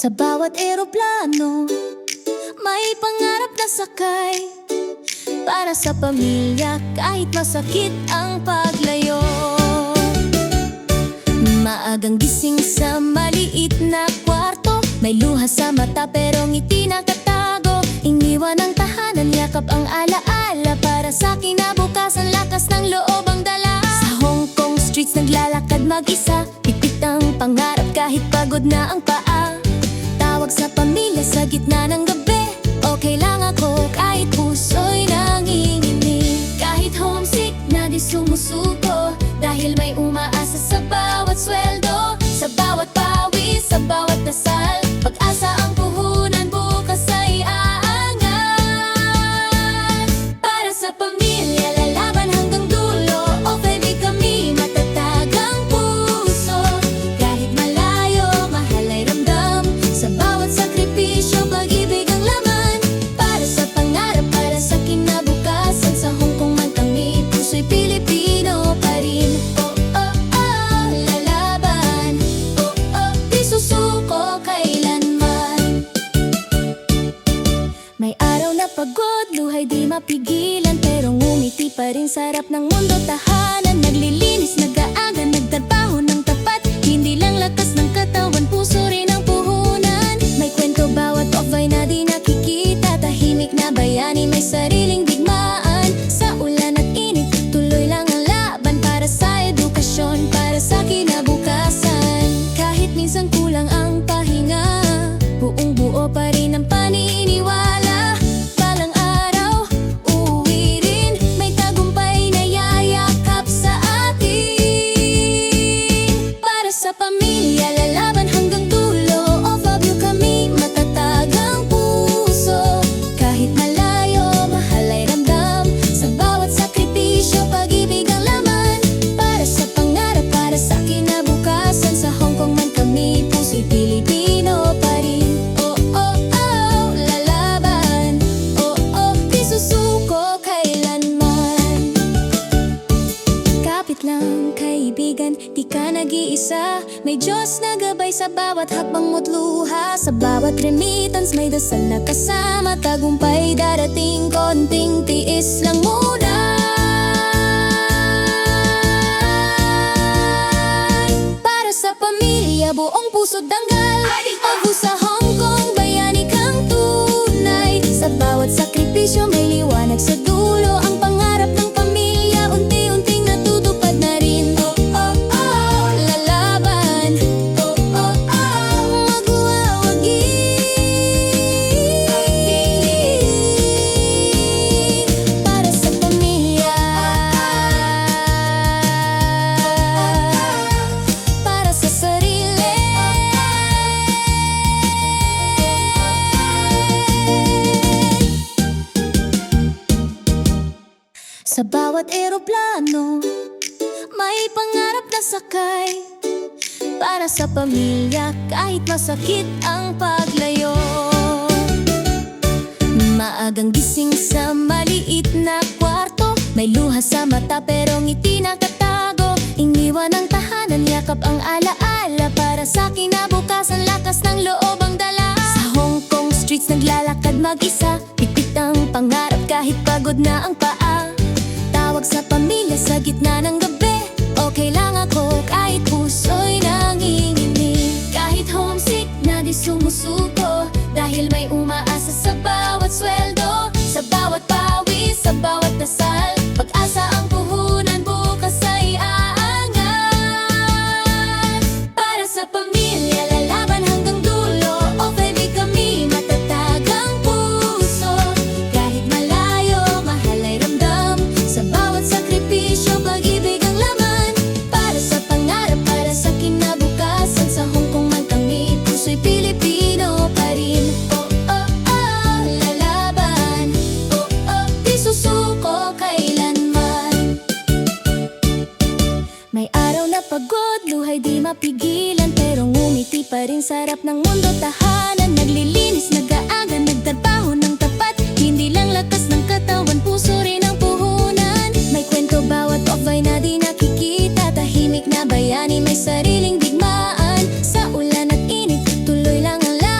Sa bawat eroplano, may pangarap na sakay. Para sa pamilya, kahit masakit ang paglayo. Maagang gising sa maliit na kwarto, may luha sa mata pero ngiti nakatago. Iniwan ang tahanan, yakap ang alaala. Para sa kinabukasan, lakas ng loob ang dala. Sa Hong Kong streets naglalakad mag-isa, pipit ang pangarap kahit pagod na ang paa. Tawag sa pamilya sa gitna ng gabi, okay lang ako kahit puso'y nanginginig. Kahit homesick na di sumusuko, dahil may umaasa sa bawat sweldo. Sa bawat pawis, sa bawat dasal, pag-asa ang puhunan, bukas ay aangat. Para sa pamilya, lalaban hanggang dulo. Okay, kami matatag ang puso. Kahit malayo, mahal ay ramdam. Sa bawat sakripisyo, pag-ibig ang laman. Para sa pangarap, para sa kinabukasan. Sa Hong Kong man kami, puso'y Pilipino pa rin. Oh, oh, oh, lalaban. Oh, oh, di susuko kailanman. May araw na pagod, luhay di mapigilan, pero ngumiti pa rin sa harap ng mundo. Tahanan, naglilinis, nag-aaga, nagtrabaho ng tapat. Hindi lang lakas ng katawan, puso rin ang puhunan. May kwento bawat off-ay na di nakikita. Tahimik na bayani, may sariling digmaan. Sa ulan at init, tuloy lang ang laban. Para sa edukasyon, para sa kinabukasan. Kahit minsan kulang ang pahinga, buong buo pa rin ang paniniwala. Balang araw, uuwi rin, may tagumpay na yayakap sa atin. Para sa pamilya, lalaban hanggang dulo. Of you kami, matatag ang puso. Kahit malayo, mahal ay ramdam. Sa bawat sakripisyo, pag-ibig ang laman. Para sa pangarap, para sa kinabukasan. Sa Hong Kong man kami, puso'y Pilipino pa rin. Oh, oh, oh, lalaban. Oh, oh, di susuko kailanman. Kapit lang kaibigan, di ka nag-iisa. May Diyos na gabay sa bawat hakbang mo't luha. Sa bawat remittance, may dasal na kasama. Tagumpay darating, konting tiis lang muna. Para sa pamilya, buong puso't danggal. Obu sa Hong Kong, bayani kang tunay. Sa bawat sakripisyo, may liwanag sa dulo. Ang pangarap ng pamilya, unti-unting natutupad na rin. Oh, oh, oh, lalaban. Oh, oh, oh, magwawagi. Para sa pamilya, para sa sarili. Sa bawat eroplano, may pangarap na sakay. Para sa pamilya, kahit masakit ang paglayo. Maagang gising sa maliit na kwarto, may luha sa mata pero ngiti nakatago. Iniwan ang tahanan, yakap ang alaala. Para sa kinabukasan, lakas ng loob ang dala. Sa Hong Kong streets naglalakad mag-isa, pipit ang pangarap kahit pagod na ang paa. Tawag sa pamilya sa gitna ng gabi, okay lang ako kahit puso'y nanginginig. Kahit homesick na di sumusuko, dahil may umaasa sa bawat sweldo. Sa bawat pawis, sa bawat dasal, pag-asa ang puhunan, bukas ay aangat. Para sa pamilya, lalaban hanggang dulo. Okay, kami matatag ang puso. Kahit malayo, mahal ay ramdam. Sa bawat sakripisyo, pag-ibig ang laman. Para sa pangarap, para sa kinabukasan. Sa Hong Kong man kami, puso'y Pilipino pa rin. Oh, oh, oh, lalaban. Oh, oh, di susuko kailanman. May araw na pagod, luhay di mapigilan, pero ngumiti pa rin sa harap ng mundo. Tahanan, naglilinis, nag-aaga, nagtrabaho ng tapat. Hindi lang lakas ng katawan, puso rin ang puhunan. May kwento bawat off-ay na di nakikita. Tahimik na bayani, may sariling digmaan. Sa ulan at init, tuloy lang ang laban.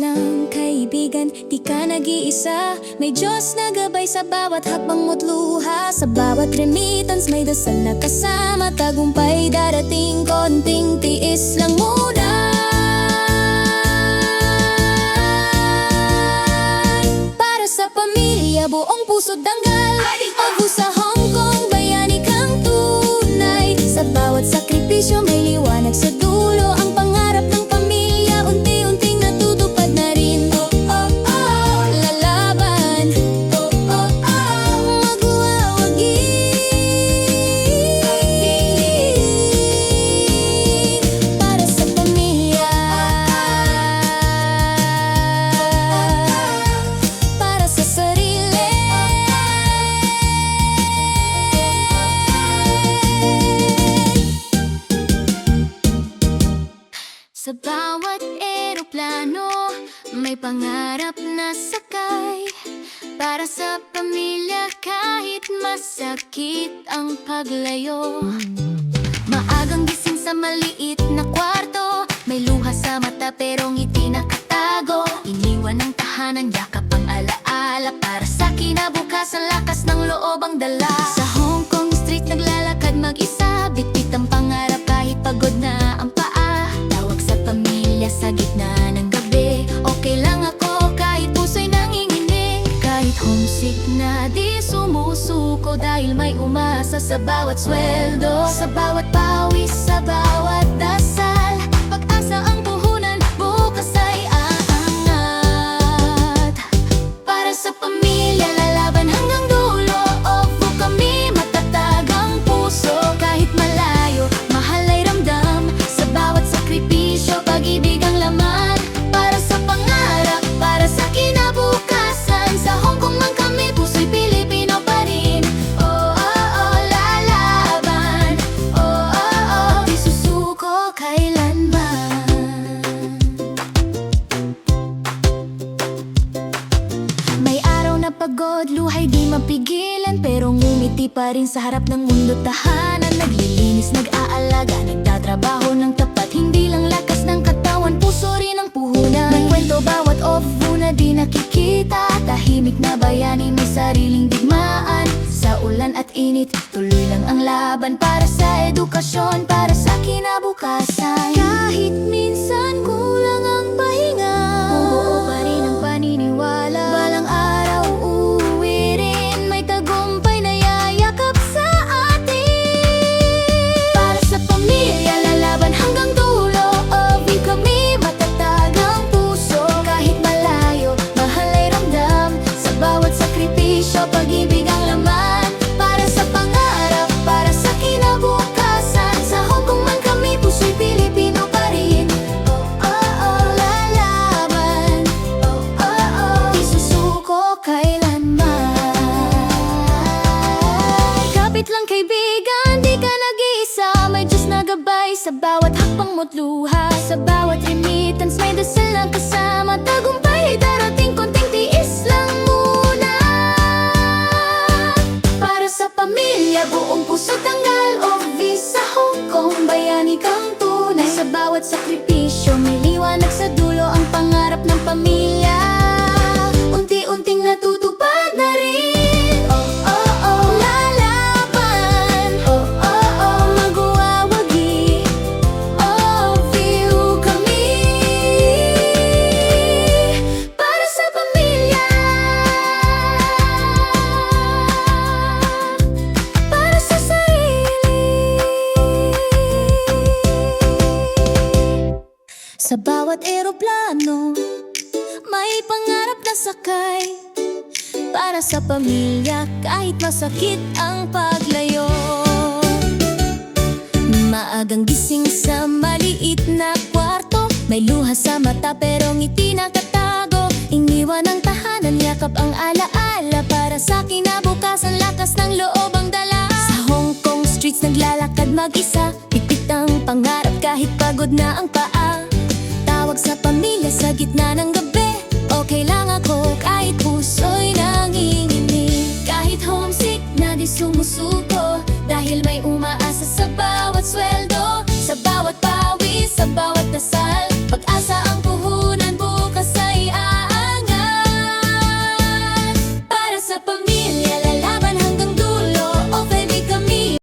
lang kaibigan, di ka nag-iisa. May Diyos na gabay sa bawat hakbang mo't luha. Sa bawat remittance may dasal na kasama. Tagumpay darating, konting tiis lang muna. Para sa pamilya, buong puso't danggal. O sa Hong Kong, bayani kang tunay. Sa bawat sakripisyo may liwanag sa dulo. Ang pangarap ng pamilya, unti-unting natutupad na rin. Oh, oh, oh, lalaban. Oh, oh, oh, magwawagi. Para sa pamilya, para sa sarili. Sa bawat eroplano, may pangarap na sakay. Para sa pamilya kahit masakit ang paglayo. Maagang gising sa maliit na kwarto, may luha sa mata pero ngiti nakatago. Iniwan ng tahanan, yakap ang alaala. Para sa kinabukasan, lakas ng loob ang dala. Sa Hong Kong street naglalakad mag-isa, bitbit ang pangarap kahit pagod na ang paa. Sa gitna ng gabi, okay lang ako kahit puso'y nanginginig. Kahit homesick na di sumusuko, dahil may umasa sa bawat sweldo. Sa bawat pawis, sa bawat dasal, pag-asa ang puhunan, bukas ay aangat. Para sa pamilya, lalaban hanggang dulo. Opo kami, matatag ang puso. Kahit malayo, mahal ay ramdam. Sa bawat sakripisyo, pag-ibig ang laman. Para sa pangarap, para sa kinabukasan. Sa Hong Kong man kami, puso'y Pilipino pa rin. Oh, oh, oh, lalaban. Oh, oh, oh, di susuko kailanman. May araw na pagod, luhay di mapigilan, pero ngumiti pa rin sa harap ng mundo tahanan. Naglilinis, nag-aalaga, nagtatrabaho ng tapat. Hindi lang lakas ng katawan, puso rin ang puhunan. May kwento bawat off-view na di nakikita. Tahimik na bayani, may sariling digmaan. Sa ulan at init, tuloy lang ang laban. Para sa edukasyon, para sa kinabukasan. Kahit minsan kulang ang pahinga, buo pa rin ang paniniwala. Balang araw uuwi rin, may tagumpay na yayakap sa atin. Para sa pamilya, lalaban hanggang dulo. Obi kami, matatag ang puso. Kahit malayo, mahal ay ramdam. Sa bawat sakripisyo, pag-ibig ang laman. Para sa pangarap, para sa kinabukasan. Sa Hong Kong man kami, puso'y Pilipino pa rin. Oh, oh, oh, lalaban. Oh, oh, oh, di susuko kailanman. Kapit lang kaibigan, di ka nag-iisa. May Diyos na gabay sa bawat hakbang mo't luha. Sa bawat remittance may dasal na kasama. Tagumpay ay darating, konting tiis lang muna. Para sa pamilya, buong puso't tanggal. Ovi sa Hong Kong, bayani kang tunay. Sa bawat sakripisyo may liwanag sa dulo. Ang pangarap ng pamilya, unti-unting natutupad na rin. Oh, oh, oh, lalaban. Oh, oh, oh, magwawagi. Oh, view kami. Para sa pamilya, para sa sarili. Sa bawat eroplano, may pangarap na sakay. Para sa pamilya, kahit masakit ang paglayo. Maagang gising sa maliit na kwarto, may luha sa mata pero ngiti nakatago. Iniwan ng tahanan, yakap ang alaala. Para sa kinabukasan, lakas ng loob ang dala. Sa Hong Kong streets naglalakad mag-isa. Pipit ang pangarap kahit pagod na ang paa. Tawag sa pamilya sa gitna ng gabi. Okay lang ako kahit puso'y nanginginig. Kahit homesick na di sumusuko, dahil may umaasa sa